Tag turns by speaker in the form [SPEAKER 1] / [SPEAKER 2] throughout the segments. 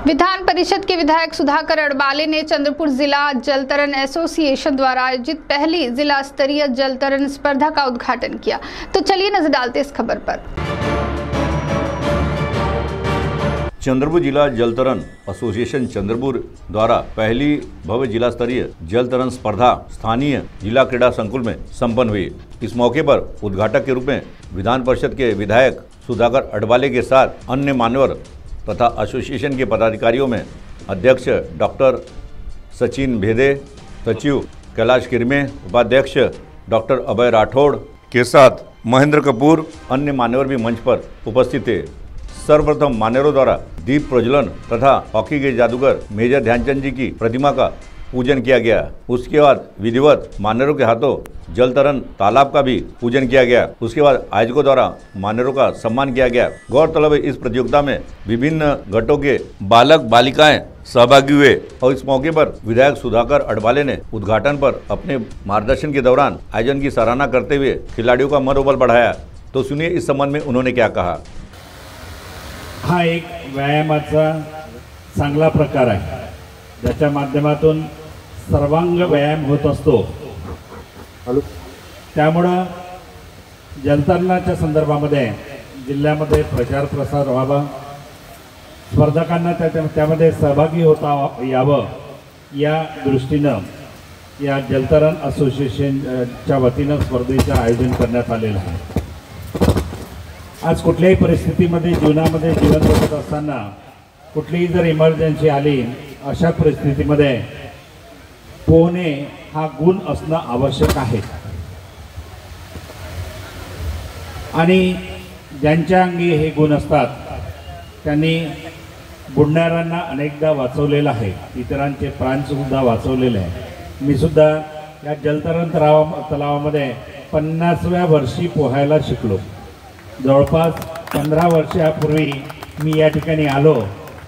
[SPEAKER 1] विधान परिषद के विधायक सुधाकर अडबाले ने चंद्रपुर जिला जलतरण एसोसिएशन द्वारा आयोजित पहली जिला स्तरीय जलतरण स्पर्धा का उद्घाटन किया। तो चलिए नजर डालते इस खबर पर।
[SPEAKER 2] चंद्रपुर जिला जलतरण एसोसिएशन चंद्रपुर द्वारा पहली भव्य जिला स्तरीय जलतरण स्पर्धा स्थानीय जिला क्रीड़ा संकुल में संपन्न हुई। इस मौके पर उद्घाटक के रूप में विधान परिषद के विधायक सुधाकर अडबाले के साथ अन्य मान्यवर तथा एसोसिएशन के पदाधिकारियों में अध्यक्ष डॉक्टर सचिन भेदे, सचिव कैलाश किरमे, उपाध्यक्ष डॉक्टर अभय राठौड़ के साथ महेंद्र कपूर, अन्य मान्यवर भी मंच पर उपस्थित थे। सर्वप्रथम मान्यवरों द्वारा दीप प्रज्वलन तथा हॉकी के जादूगर मेजर ध्यानचंद जी की प्रतिमा का पूजन किया गया। उसके बाद विधिवत मान्यवरों के हाथों जलतरण तालाब का भी पूजन किया गया। उसके बाद आयोजकों द्वारा मान्यवरों का सम्मान किया गया। गौरतलब है इस प्रतियोगिता में विभिन्न घटों के बालक बालिकाएं सहभागी हुए और इस मौके पर विधायक सुधाकर अडबाले ने उद्घाटन पर अपने मार्गदर्शन के दौरान आयोजन की सराहना करते हुए खिलाड़ियों का मनोबल बढ़ाया। तो सुनिए इस संबंध में उन्होंने क्या कहा।
[SPEAKER 3] हा एक व्यायामाचा चांगला प्रकार आहे, ज्याच्या माध्यमातून सर्वांग व्यायाम होत असतो। त्यामुळे जलतरणाच्या संदर्भामध्ये जिल्ह्यामध्ये प्रचार प्रसार व्हावा, स्पर्धकांना त्यामध्ये सहभागी होता यावं या दृष्टीनं या जलतरण असोसिएशनच्या वतीनं स्पर्धेचं आयोजन करण्यात आलेलं आहे। आज कुठल्याही परिस्थितीमध्ये जीवनामध्ये जीवन जगत असताना कुठलीही जर इमर्जन्सी आली अशा परिस्थितीमध्ये पोहणे हा गुण असणं आवश्यक आहे आणि ज्यांच्या अंगी हे गुण असतात त्यांनी बुडणाऱ्यांना अनेकदा वाचवलेलं आहे, इतरांचे प्राण सुद्धा वाचवलेले आहे। मी सुद्धा या जलतरण तलावामध्ये 50व्या वर्षी पोहायला शिकलो। जवळपास 15 वर्षापूर्वी मी या ठिकाणी आलो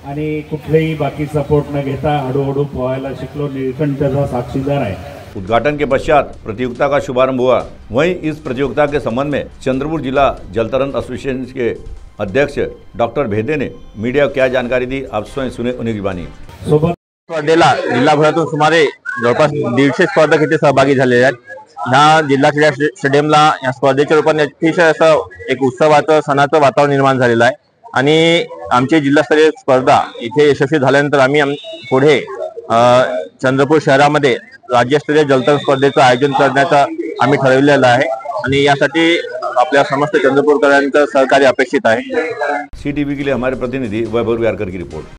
[SPEAKER 3] आणि कुठलेही बाकी सपोर्ट न घेता हळूहळू पोहायला शिकलो। नीलकंठचा साक्षीदार आहे।
[SPEAKER 2] उद्घाटन के पश्चात प्रतियोगिता का शुभारंभ हुआ। वहीं इस प्रतियोगिता के संबंध में चंद्रपुर जिला जलतरण एसोसिएशन के अध्यक्ष डॉक्टर भेदे ने मीडिया को क्या जानकारी दी, आप स्वयं सुने उन्हीं की बानी।
[SPEAKER 4] स्पर्धेला जिल्हाभरातून सुमारे जवळपास 150 स्पर्धक इथे सहभागी झालेले आहेत। ह्या जिल्हा क्रीडा स्टेडियमला या स्पर्धेच्या रूपाने अतिशय असं एक उत्सवाचं सणाचं वातावरण निर्माण झालेलं आहे आणि आमची जिल्हास्तरीय स्पर्धा इथे यशस्वी झाल्यानंतर आम्ही पुढे चंद्रपूर शहरामध्ये राज्यस्तरीय जलतरण स्पर्धेचं आयोजन करण्याचं आम्ही ठरवलेलं आहे आणि यासाठी आपल्या समस्त चंद्रपूरकरांचं सहकार्य अपेक्षित आहे।
[SPEAKER 2] CTV के लिए हमारे प्रतिनिधि वैभव व्यारकर की रिपोर्ट।